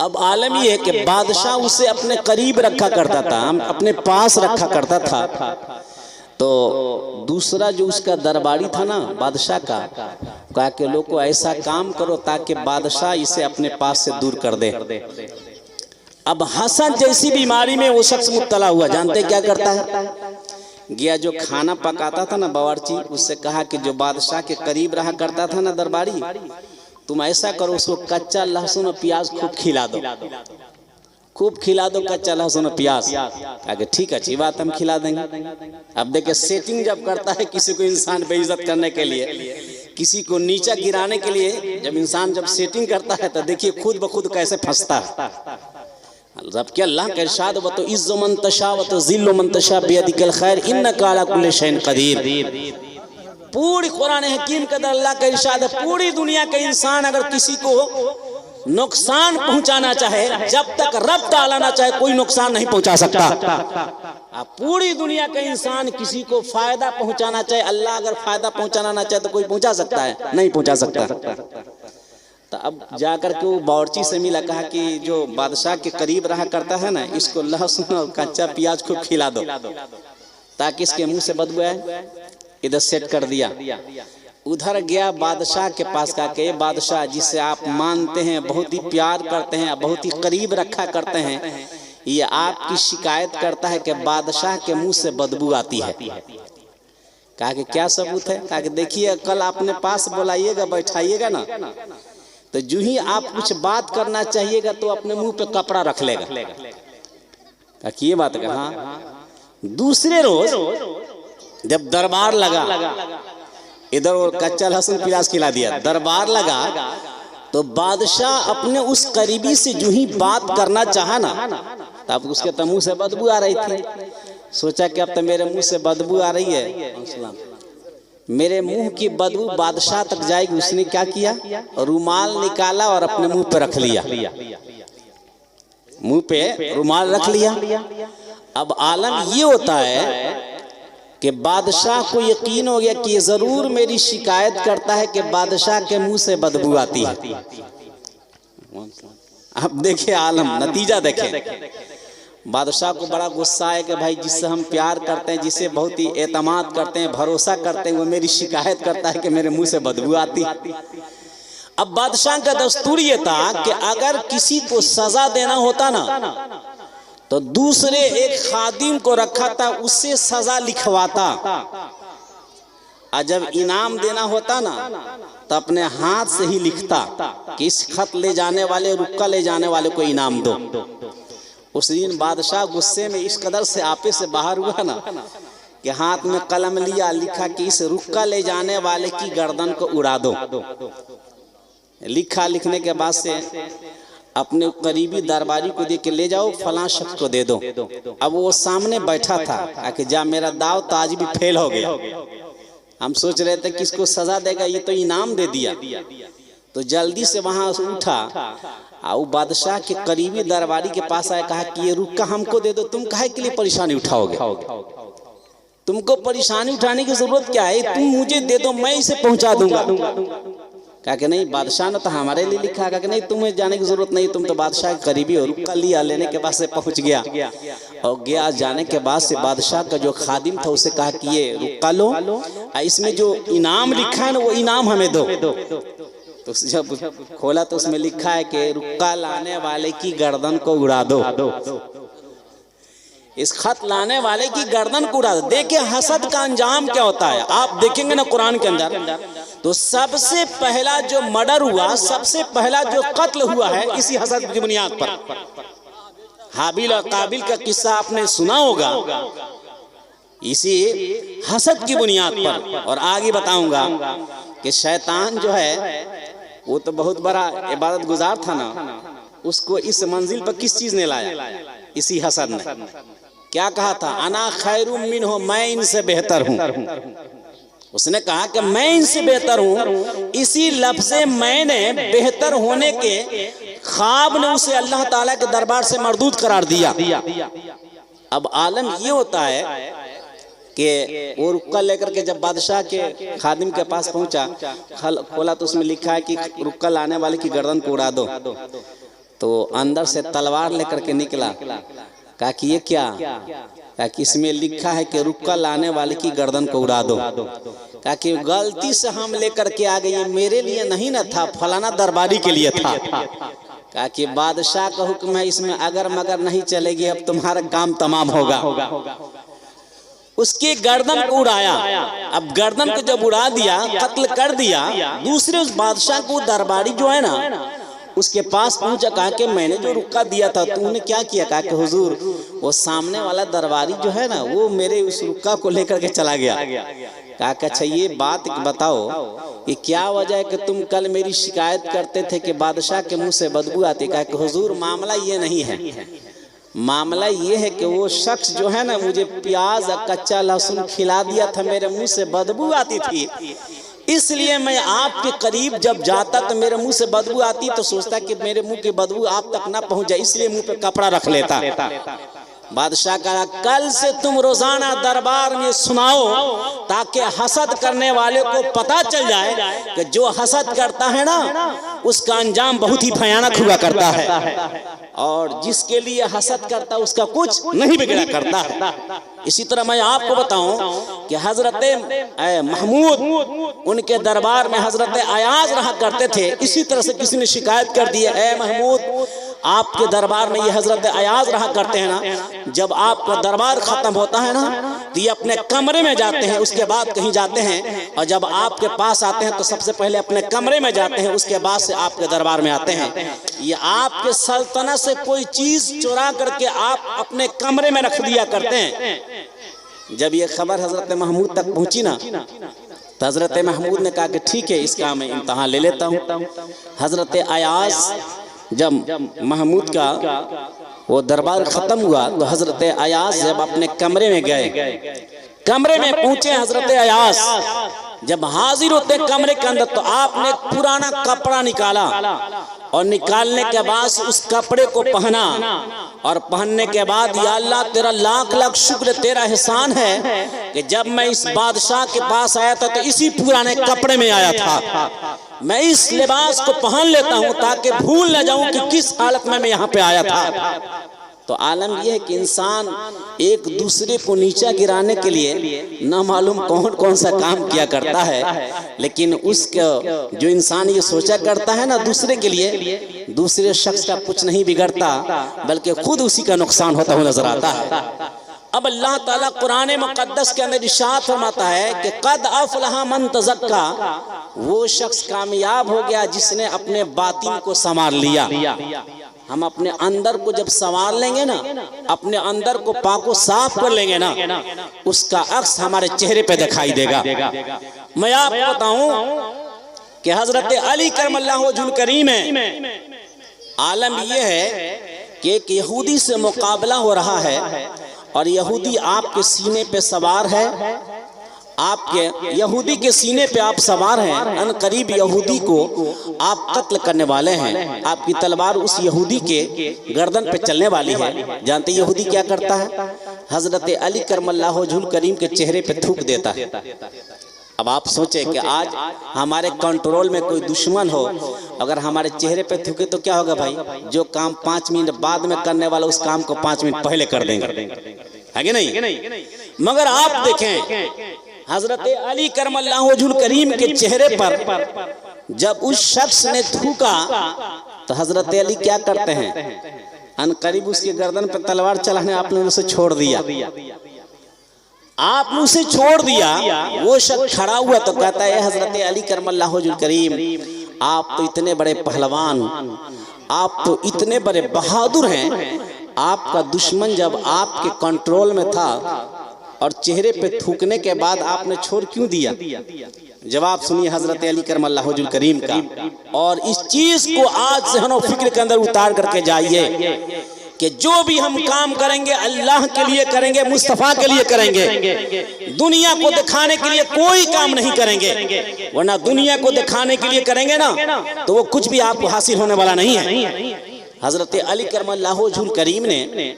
अब आलम ये है कि बादशाह उसे अपने करीब रखा करता था, अपने पास रखा करता था। तो दूसरा जो उसका दरबारी था ना बादशाह का, कहा कि लोग को ऐसा काम करो ताकि बादशाह इसे अपने पास से दूर कर दे। अब हसद जैसी बीमारी में वो शख्स मुब्तला हुआ। जानते क्या करता है? गया जो खाना पकाता था ना बावर्ची, उससे कहा कि जो बादशाह के करीब रहा करता था ना दरबारी, तुम ऐसा करो उसको कच्चा लहसुन और प्याज खूब खिला दो, खूब खिला दो कच्चा लहसुन और प्याज। आगे ठीक है, अच्छी बात, हम खिला देंगे। अब देखिए सेटिंग जब करता है किसी को इंसान बेइज्जत करने के लिए, किसी को नीचा गिराने के लिए, जब इंसान जब सेटिंग करता है तो देखिए खुद ब खुद कैसे फंसता है। जबकि अल्लाह का इरशाद व तो इज़्ज़ु मन तशा व तो ज़िल्लु मन तशा बियदिकल खैर इन्नका अला कुल्लि शैइन कदीर। पूरी कुरान हकीम के अंदर अल्लाह का इरशाद है, पूरी दुनिया के इंसान अगर किसी को नुकसान पहुंचाना चाहे, जब तक रब ताला ना चाहे कोई नुकसान नहीं पहुंचा सकता। पूरी दुनिया के इंसान किसी को फायदा पहुंचाना चाहे, अल्लाह अगर फायदा पहुंचाना ना चाहे तो कोई पहुंचा सकता है? नहीं पहुंचा सकता। तो अब जाकर के वो बावर्ची से मिला, कहा कि जो बादशाह के करीब रहा करता है ना, इसको लहसुन और कच्चा प्याज खूब खिला दो ताकि इसके मुंह से बदबू आए। इधर सेट कर दिया। उधर गया बादशाह के पास, कहा कि बादशाह जिसे आप मानते हैं, बहुत ही प्यार करते हैं, बहुत ही करीब रखा करते हैं, ये आपकी शिकायत करता है कि बादशाह के मुंह से बदबू आती है। कहा कि क्या सबूत है? कहा कि देखिए कल आपने पास बुलाइएगा, बैठाइएगा ना, तो जो ही आप कुछ बात करना चाहिएगा तो अपने मुंह पे कपड़ा रख लेगा। कहा कि ये बात है। हाँ। दूसरे रोज जब दरबार लगा, इधर और कच्चा लहसुन प्याज खिला दिया, दरबार लगा, तो बादशाह अपने उस करीबी से जो ही बात करना चाहा ना, तब उसके तो मुंह से बदबू आ रही थी। सोचा कि अब तो मेरे मुंह से बदबू आ रही है, मेरे मुंह की बदबू बादशाह तक जाएगी। उसने क्या किया, रुमाल निकाला और अपने मुंह पे रख लिया, मुंह पे रुमाल रख लिया। अब आलम ये होता है कि बादशाह को यकीन हो गया कि जरूर मेरी शिकायत करता है कि बादशाह के मुंह से बदबू आती है। अब देखिए आलम, नतीजा देखें। बादशाह को बड़ा गुस्सा है कि भाई जिससे हम प्यार करते हैं, जिसे बहुत ही एतमाद करते हैं, भरोसा करते हैं, वो मेरी शिकायत करता है कि मेरे मुंह से बदबू आती। अब बादशाह का दस्तूर ये था कि अगर किसी को सजा देना होता ना, तो दूसरे एक खादिम को रखा था, उससे सजा लिखवाता, और जब इनाम देना होता ना तो अपने हाथ से ही लिखता कि इस खत ले जाने वाले, रुक्का ले जाने वाले को इनाम दो। उस दिन बादशाह गुस्से में इस कदर से आपे से बाहर हुआ ना कि हाथ में कलम लिया, लिखा कि इस रुक्का ले जाने वाले की गर्दन को उड़ा दो। लिखा, लिखने के बाद से अपने करीबी दरबारी को दे के ले जाओ, फलां शख्स को दे दो। अब वो सामने बैठा था कि जा मेरा दाव तो आज भी फेल हो गया। हम सोच रहे थे किसको सजा देगा, ये तो इनाम दे दिया। तो जल्दी से वहां से उठा और बादशाह के करीबी दरबारी के पास आया, कहा कि ये रुक्का हमको दे दो, तुम काहे के लिए परेशानी उठाओगे? तुमको परेशानी उठाने की जरूरत क्या है? तुम मुझे दे दो, मैं इसे पहुंचा दूंगा। कहा कि नहीं, बादशाह ने तो हमारे लिए लिखा। कहा कि नहीं, तुम्हें जाने की जरूरत नहीं, तुम तो बादशाह के करीबी हो। रुक्का लिया, लेने के बाद से पहुंच गया, और गया जाने के बाद से बादशाह का जो खादिम था उसे कहा कि ये रुक्का लो, इसमें जो इनाम लिखा है ना वो इनाम हमें दो। तो जब खोला तो उसमें लिखा है कि रुक्का लाने वाले की गर्दन को उड़ा दो, इस खत लाने वाले की गर्दन को उड़ा दो। देखिए हसद का अंजाम क्या होता है, आप देखेंगे ना कुरान के अंदर, तो सबसे पहला जो मर्डर हुआ, सबसे पहला जो कत्ल हुआ है इसी हसद की बुनियाद पर। हाबिल और काबिल का किस्सा आपने सुना होगा, इसी हसद की बुनियाद पर। और आगे बताऊंगा कि शैतान जो है वो तो बहुत बड़ा इबादत गुजार था ना, उसको इस मंजिल पर किस चीज ने लाया? इसी हसद ने। क्या कहा था? अना खैरुम मिन्हु, मैं इनसे बेहतर हूँ। उसने कहा कि मैं इनसे बेहतर हूँ। इसी लफ्ज़े मैंने बेहतर होने के ख्वाब ने उसे अल्लाह ताला के दरबार से मरदूद करार दिया। अब आलम ये होता है कि वो रुक्का लेकर के जब बादशाह के खादिम के पास पहुंचा, खोला तो उसमें लिखा है कि रुक्का लाने वाले की गर्दन को उड़ा दो। तो अंदर से तलवार लेकर के निकला। कहा कि ये क्या? कहा कि इसमें लिखा है कि रुक्का लाने वाले की गर्दन को उड़ा दो। कहा कि गलती से हम लेकर के आ गए, मेरे लिए नहीं ना था, फलाना दरबारी के लिए था। कहा कि बादशाह का हुक्म है, इसमें अगर मगर नहीं चलेगी, अब तुम्हारा काम तमाम होगा। उसकी गर्दन को उड़ाया। अब गर्दन को जब उड़ा दिया, कत्ल कर दिया, दूसरे उस बादशाह को दरबारी जो है ना उसके पास पहुंचा, कहा कि मैंने जो रुक्का दिया था तूने क्या किया? कहा कि हुजूर वो सामने वाला दरबारी जो है ना वो मेरे उस रुक्का को लेकर के चला गया। कहा कि अच्छा ये बात बताओ कि क्या वजह है कि तुम कल मेरी शिकायत करते थे कि बादशाह के मुंह से बदबू आती? कहा कि हुजूर मामला ये नहीं है, मामला ये है कि वो शख्स जो है ना मुझे प्याज और कच्चा लहसुन खिला दिया था, मेरे मुंह से बदबू आती थी, इसलिए मैं आपके करीब जब जाता तो मेरे मुंह से बदबू आती तो सोचता कि मेरे मुंह की बदबू आप तक ना पहुंच जाए, इसलिए मुंह पे कपड़ा रख लेता। बादशाह कहा कल से तुम रोजाना दरबार में सुनाओ ताकि हसद करने वाले को पता चल जाए कि जो हसद करता है ना उसका अंजाम बहुत ही भयानक हुआ करता है, और जिसके लिए हसद करता है उसका कुछ नहीं बिगड़ा करता है। इसी तरह मैं आपको बताऊं कि हजरत महमूद उनके दरबार में हजरत अयाज रहा करते थे। इसी तरह से किसी ने शिकायत कर दी है, महमूद आपके दरबार में ये हजरत अयाज रहा करते हैं ना, जब आपका दरबार खत्म होता है ना तो ये अपने कमरे में जाते हैं, उसके बाद कहीं जाते हैं, और जब आपके पास आते हैं तो सबसे पहले अपने कमरे में जाते हैं, उसके बाद से आपके दरबार में आते हैं। ये आपके सल्तनत से कोई चीज चुरा करके आप अपने कमरे में रख दिया करते हैं। जब ये खबर हजरत महमूद तक पहुंची ना तो हजरत महमूद ने कहा कि ठीक है इसका मैं इम्तहान ले लेता हूँ। हजरत अयाज जब महमूद का वो दरबार खत्म हुआ तो हजरत अयाज जब अपने कमरे में गए, कमरे में पहुंचे हजरत अयाज जब हाजिर होते कमरे के अंदर तो आपने एक पुराना कपड़ा निकाला, और निकालने के बाद उस कपड़े को पहना, और पहनने के बाद या अल्लाह तेरा लाख लाख शुक्र, तेरा एहसान है कि जब मैं इस बादशाह के पास आया था तो इसी पुराने कपड़े में आया था, मैं इस लिबास को पहन लेता हूं ताकि भूल न जाऊं कि किस हालत में मैं यहाँ पे आया था। तो आलम यह है कि इंसान एक दूसरे को नीचा गिराने के लिए न मालूम कौन कौन सा काम किया करता है, लेकिन उसका जो इंसान ये सोचा करता है ना दूसरे के लिए, दूसरे शख्स का कुछ नहीं बिगड़ता बल्कि खुद उसी का नुकसान होता हुआ नजर आता है। अब अल्लाह ताला कुरान मुक़द्दस के अंदर इरशाद फरमाता है कि क़द अफ़लह मन तज़क्का, वो शख्स कामयाब हो गया जिसने अपने बातिन को संवार लिया। हम अपने अंदर को जब संवार लेंगे ना, अपने अंदर को पाको साफ कर लेंगे ना, उसका अक्स हमारे चेहरे पे दिखाई देगा। मैं आपको बताऊं कि हजरत अली करमल्लाहु वजहुल करीम है, आलम यह है कि एक यहूदी से मुकाबला हो रहा है और यहूदी आपके सीने पे सवार है, आपके यहूदी के सीने पे आप सवार हैं, अन करीब यहूदी को आप कत्ल करने वाले हैं, आपकी तलवार उस यहूदी के गर्दन पे चलने वाली है। जानते यहूदी क्या करता है? हजरत अली करमल्लाहु वजहुल करीम के चेहरे पे थूक देता है। अब आप सोचें कि आज हमारे कंट्रोल में कोई दुश्मन हो, अगर हमारे चेहरे पे थूके तो क्या होगा भाई? जो काम 5 मिनट बाद में करने वाला उस काम को 5 मिनट पहले कर देंगे, है कि नहीं? मगर आप देखें हजरत अली करमल्लाहु वजहुल करीम के चेहरे पर जब उस शख्स ने थूका तो हजरत अली क्या करते हैं? अनकरीब उसके गर्दन पर तलवार चलाने आपने उसे छोड़ दिया, आपने उसे छोड़ दिया। वो शख्स खड़ा हुआ तो कहता है हजरत अली करमल्लाहु वजहुल करीम, आप तो इतने बड़े पहलवान, आप तो इतने बड़े बहादुर हैं, आपका दुश्मन जब आपके कंट्रोल में था और चेहरे पे थूकने के बाद आपने छोड़ क्यों दिया? जवाब सुनिए हजरत अली करमल्लाहु वजहुल करीम का, और इस चीज को आज से हम फिक्र के अंदर उतार करके जाइए कि जो भी हम काम करेंगे अल्लाह के लिए करेंगे, मुस्तफा के लिए करेंगे। दुनिया को दिखाने के लिए कोई काम नहीं करेंगे, वरना दुनिया को दिखाने के लिए करेंगे ना तो वो कुछ भी आपको हासिल होने वाला नहीं है। हजरत अली करमल्लाहु वजहुल करीम ने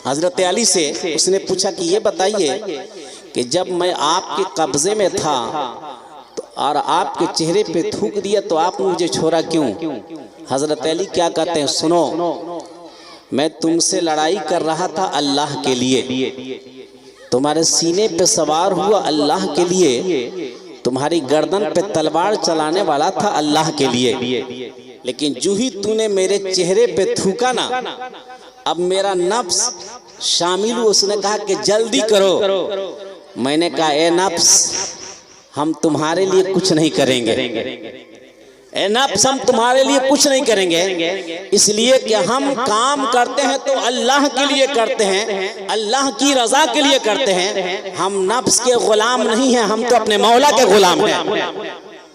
हजरत अली से उसने पूछा कि ये बताइए कि जब मैं आपके कब्जे में था तो और आपके चेहरे पे थूक दिया तो आपने मुझे छोड़ा क्यों? हजरत अली क्या कहते हैं? सुनो, मैं तुमसे लड़ाई कर रहा था अल्लाह के लिए, तुम्हारे सीने पे सवार हुआ अल्लाह के लिए, तुम्हारी गर्दन पे तलवार चलाने वाला था अल्लाह के लिए, लेकिन जो ही तूने मेरे चेहरे पे थूका ना, अब मेरा नफ्स शामिल हुआ, उसने कहा कि जल्दी करो, मैंने कहा ए नफ्स, हम तुम्हारे लिए कुछ नहीं करेंगे। ए नफ्स, हम तुम्हारे लिए कुछ नहीं करेंगे, इसलिए कि हम काम करते हैं तो अल्लाह के लिए करते हैं, अल्लाह की रजा के लिए करते हैं। हम नफ्स के गुलाम नहीं हैं, हम तो अपने मौला के गुलाम हैं।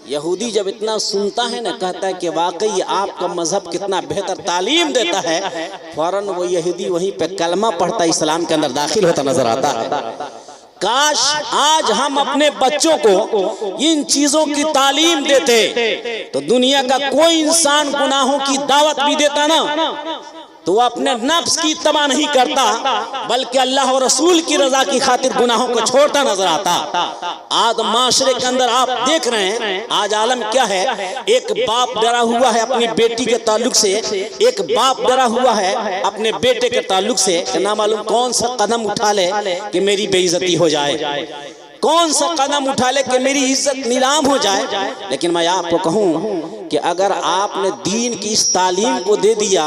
यहूदी जब इतना सुनता है ना, कहता है कि वाकई आपका मजहब कितना बेहतर तालीम देता है, फौरन वो यहूदी वहीं पे कलमा पढ़ता इस्लाम के अंदर दाखिल होता नजर आता है। काश आज हम अपने बच्चों को इन चीजों की तालीम देते तो दुनिया का कोई इंसान गुनाहों की दावत भी देता ना, तो वो अपने नफ्स की तबाह नहीं करता, बल्कि अल्लाह और रसूल की रजा की खातिर गुनाहों को छोड़ता नजर आता। आज माशरे के अंदर आप देख रहे हैं आज आलम क्या है। एक बाप डरा हुआ है अपनी बेटी के ताल्लुक से, एक बाप डरा हुआ है अपने बेटे के ताल्लुक से, ना मालूम कौन सा कदम उठा ले कि मेरी बेइज्जती हो जाए, कौन सा कदम उठा ले कि मेरी इज्जत नीलाम हो जाए। लेकिन मैं आपको कहूं कि अगर आपने दीन की इस तालीम को दे दिया,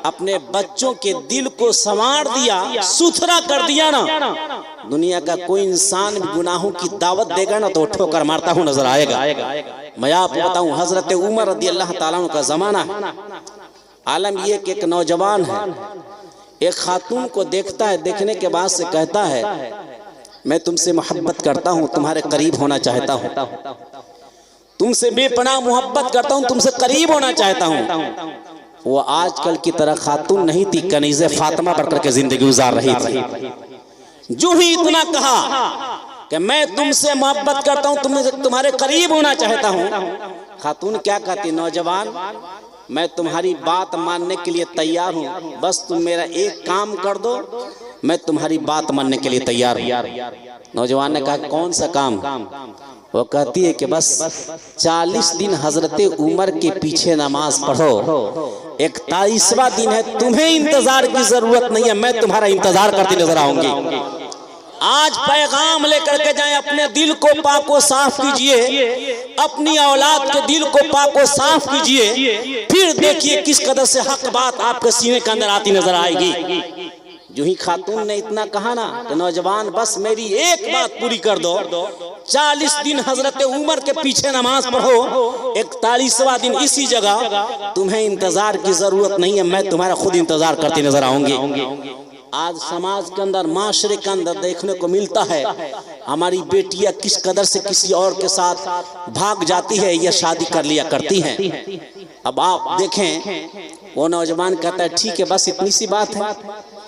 अपने बच्चों के दिल को संवार दिया, सुथरा कर दिया ना, दुनिया का कोई इंसान भी गुनाहों की दावत देगा ना तो ठोकर मारता हूं नजर आएगा। मैं आपको बताऊं, हजरत उमर रदी अल्लाह ताला अन्हु का जमाना है। आलम ये कि एक नौजवान है, एक खातून को देखता है, देखने के बाद से कहता है मैं तुमसे मोहब्बत करता हूँ, तुम्हारे करीब होना चाहता हूँ, तुमसे बेपनाह मोहब्बत करता हूँ, तुमसे करीब होना चाहता हूँ। वो आजकल की तरह खातून नहीं थी, कनीज़े फातिमा बढ़कर के जिंदगी गुजार रही थी। जो ही इतना कहा कि मैं तुमसे मोहब्बत करता हूँ, तुम्हारे करीब होना चाहता हूँ, खातून क्या कहती, नौजवान मैं तुम्हारी बात मानने के लिए तैयार हूँ, बस तुम मेरा एक काम कर दो, मैं तुम्हारी बात मानने के लिए तैयार हूँ। नौजवान ने कहा कौन सा काम? वो कहती है कि बस 40 दिन हजरत उमर के पीछे नमाज पढ़ो, 41वां दिन है, तुम्हें इंतजार की जरूरत नहीं है, मैं तुम्हारा इंतजार करती नजर आऊंगी। आज पैगाम लेकर के जाएं, अपने दिल को पाको साफ कीजिए, अपनी औलाद के दिल को पाको साफ कीजिए, फिर देखिए किस कदर से हक बात आपके सीने के अंदर आती नजर आएगी। जो ही खातून ने इतना कहा ना कि नौजवान बस मेरी एक बात पूरी कर दो, 40 दिन हजरत उमर के पीछे नमाज पढ़ो, 41वां दिन इसी जगह, तुम्हें इंतजार की जरूरत नहीं है, मैं तुम्हारा खुद इंतजार करती नजर आऊंगी। आज समाज के अंदर, माशरे के अंदर देखने को मिलता है हमारी बेटियां किस कदर से किसी और के साथ भाग जाती है या शादी कर लिया करती हैं। अब आप देखें, वो नौजवान कहता है ठीक है बस इतनी सी बात है,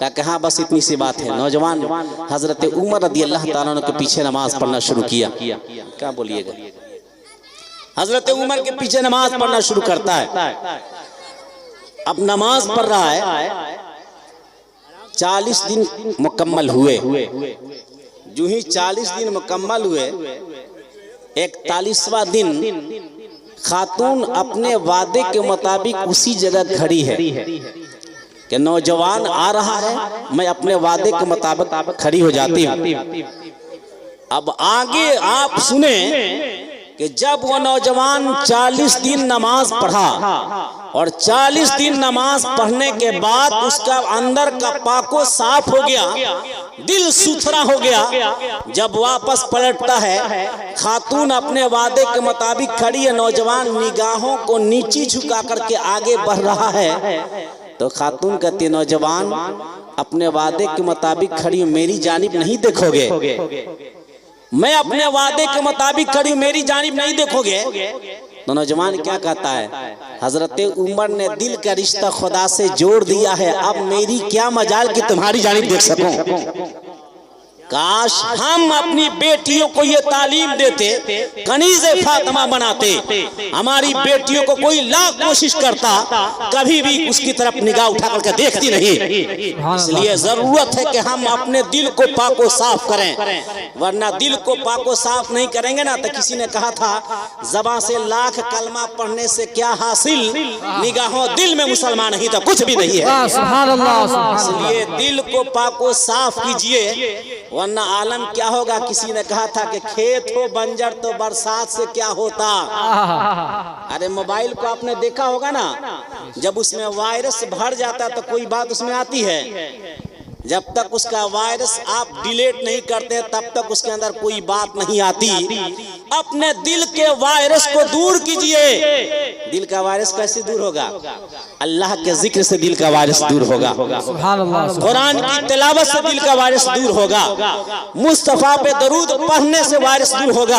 कहा हाँ बस इतनी सी बात है। नौजवान हजरत उमर रदी अल्लाह ताला अन्हु के पीछे नमाज पढ़ना शुरू किया। क्या बोलिएगा? हजरत उमर के पीछे नमाज पढ़ना शुरू करता है। अब नमाज पढ़ रहा है, 40 दिन मुकम्मल हुए। जो ही 40 दिन मुकम्मल हुए, 41वां दिन खातून अपने वादे के मुताबिक उसी जगह खड़ी है कि नौजवान आ रहा है, मैं अपने वादे के मुताबिक खड़ी हो जाती हूँ। अब आगे आप सुने कि जब वो नौजवान 40 दिन नमाज पढ़ा और 40 दिन नमाज पढ़ने के बाद उसका अंदर का पाको साफ हो गया, दिल सुथरा हो गया, जब वापस पलटता है, खातून अपने वादे के मुताबिक खड़ी है, नौजवान निगाहों को नीचे झुका करके आगे बढ़ रहा है, तो खातून कहती है नौजवान अपने वादे के मुताबिक खड़ी हूं, मेरी जानिब नहीं देखोगे, मैं अपने वादे के मुताबिक खड़ी हूं, मेरी जानिब नहीं देखोगे। तो नौजवान क्या कहता है, हजरत उमर ने दिल का रिश्ता खुदा से जोड़ दिया है, अब मेरी क्या मजाल कि तुम्हारी जानिब देख सकूं। काश हम अपनी बेटियों को ये तालीम देते, कनीज़े फातिमा बनाते, हमारी बेटियों को कोई लाख कोशिश करता, कभी भी उसकी तरफ निगाह उठा करके देखती नहीं। इसलिए जरूरत है कि हम अपने दिल को पाको साफ करें, वरना दिल को पाको साफ नहीं करेंगे ना, तो किसी ने कहा था ज़बान से लाख कलमा पढ़ने से क्या हासिल, निगाहों दिल में मुसलमान नहीं तो कुछ भी नहीं है। इसलिए दिल को पाको साफ कीजिए, वरना आलम क्या होगा। किसी ने कहा था कि खेत हो बंजर तो बरसात से क्या होता। अरे मोबाइल को आपने देखा होगा ना, जब उसमें वायरस भर जाता तो कोई बात उसमें आती है, जब तक उसका वायरस आप डिलीट नहीं करते तब तक उसके अंदर कोई बात नहीं आती। अपने दिल के वायरस को दूर कीजिए। दिल का वायरस कैसे दूर होगा? अल्लाह के जिक्र से दिल का वायरस दूर होगा, कुरान की तिलावत से दिल का वायरस दूर होगा, मुस्तफा पे दरूद पढ़ने से वायरस दूर होगा।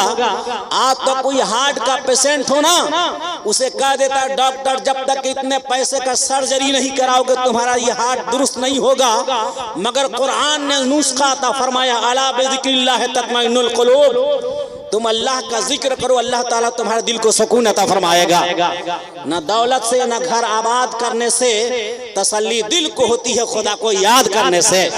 आज तो कोई हार्ट का पेशेंट हो ना, उसे कह देता है डॉक्टर जब तक इतने पैसे का सर्जरी नहीं कराओगे तुम्हारा ये हार्ट दुरुस्त नहीं होगा। मगर कुरान ने नुस्खा अता फरमाया, अला बिज़िक्रिल्लाह तत्मइन्नुल कुलूब। तुम अल्लाह का जिक्र करो, अल्लाह ताला तुम्हारे दिल को सुकून अता फरमाएगा। न दौलत से न घर आबाद करने से तसल्ली दिल को होती है, खुदा को याद करने से।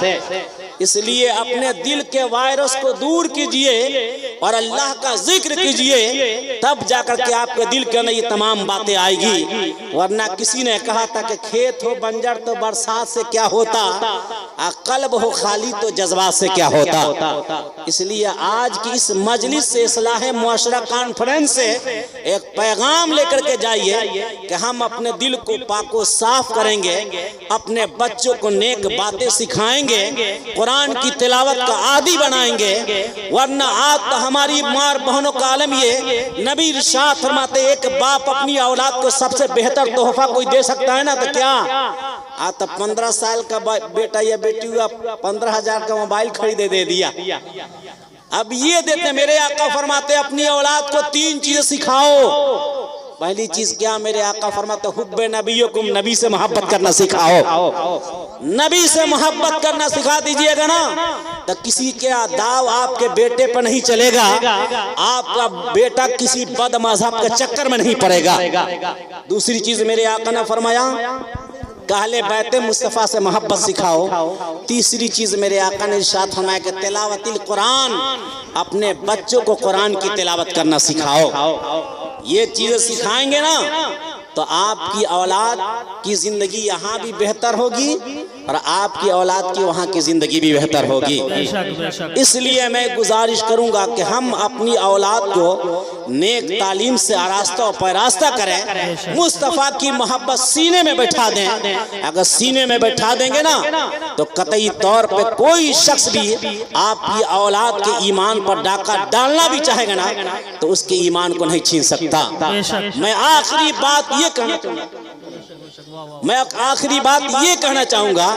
इसलिए अपने दिल के वायरस को दूर कीजिए और अल्लाह का जिक्र कीजिए, तब जाकर के आपके दिल के अंदर ये तमाम बातें आएगी। वरना किसी ने कहा था कि खेत हो बंजर तो बरसात से क्या होता, कल्ब हो खाली तो जज्बात से क्या होता। इसलिए आज की इस मजलिस से, इस्लाह मुआशरा कॉन्फ्रेंस से एक पैगाम लेकर के जाइए कि हम अपने दिल को पाको साफ करेंगे, अपने बच्चों को नेक बातें सिखाएंगे, कुरान की तिलावत का आदी बनाएंगे। वरना आज तो हमारी मार बहनों का आलम ये, नबी इरशाद फरमाते एक बाप अपनी औलाद को सबसे बेहतर तोहफा कोई दे सकता है ना, तो क्या आज तो 15 साल का बेटा या बेटी हुआ 15,000 का मोबाइल खरीदे दे दिया। अब ये देते, मेरे आका फरमाते अपनी औलाद को 3 चीजें सिखाओ। पहली चीज क्या? मेरे आका फरमाते हुब्बे नबिय्युकुम, नबी से मोहब्बत करना सिखाओ। नबी से मोहब्बत करना सिखा दीजिएगा ना, तो किसी के दाव आपके बेटे पर नहीं चलेगा, आपका बेटा किसी बद मजहब के चक्कर में नहीं पड़ेगा। दूसरी चीज मेरे आका ने फरमाया कहले बैते मुस्तफ़ा से मोहब्बत सिखाओ। तीसरी चीज मेरे आका ने इरशाद फरमाया कि तिलावतिल कुरान, अपने बच्चों को कुरान की तिलावत करना सिखाओ। ये चीजें सिखाएंगे ना तो आपकी औलाद की जिंदगी यहाँ भी बेहतर होगी और आपकी औलाद की वहाँ की जिंदगी भी बेहतर होगी। इसलिए मैं गुजारिश करूंगा कि हम अपनी औलाद को नेक तालीम से आरास्ता और पैरास्ता करें, मुस्तफ़ा की मोहब्बत सीने में बैठा दें। अगर सीने में बैठा देंगे ना तो कतई तौर पे कोई शख्स भी आपकी औलाद के ईमान पर डाका डालना भी चाहेगा ना तो उसके ईमान को नहीं छीन सकता। मैं आखिरी बात ये कहना चाहूंगा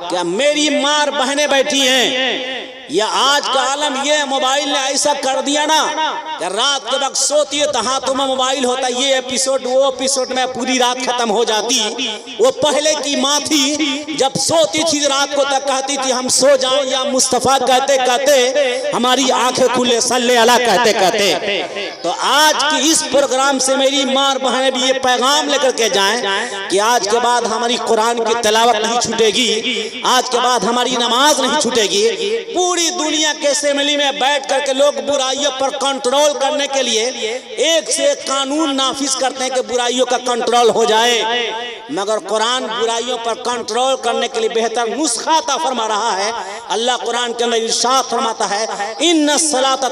कि मेरी मार बहनें बैठी हैं, या आज का आलम ये मोबाइल ने ऐसा कर दिया ना कि रात के वक्त सोती है तो हाथों में मोबाइल होता, ये एपिसोड वो एपिसोड में पूरी रात खत्म हो जाती। वो पहले की माँ थी, जब सोती थी रात को तक कहती थी हम सो जाएं, या मुस्तफ़ा कहते कहते हमारी आंखें खुले, सल्ले अला कहते कहते। तो आज की इस प्रोग्राम से मेरी माँ बहनें भी ये पैगाम लेकर के जाएं कि आज के बाद हमारी कुरान की तिलावत नहीं छूटेगी, आज के बाद हमारी नमाज नहीं छूटेगी। पूरी दुनिया के असेंबली में बैठ करके लोग बुराइयों पर कंट्रोल करने के लिए एक से एक कानून नाफिज करते हैं कि बुराइयों का कंट्रोल हो जाए, मगर कुरान बुराइयों पर कंट्रोल करने के लिए बेहतर नुस्खा अता फरमा रहा है। अल्लाह कुरान के अंदर इरशाद फरमाता है, इन्नस सलात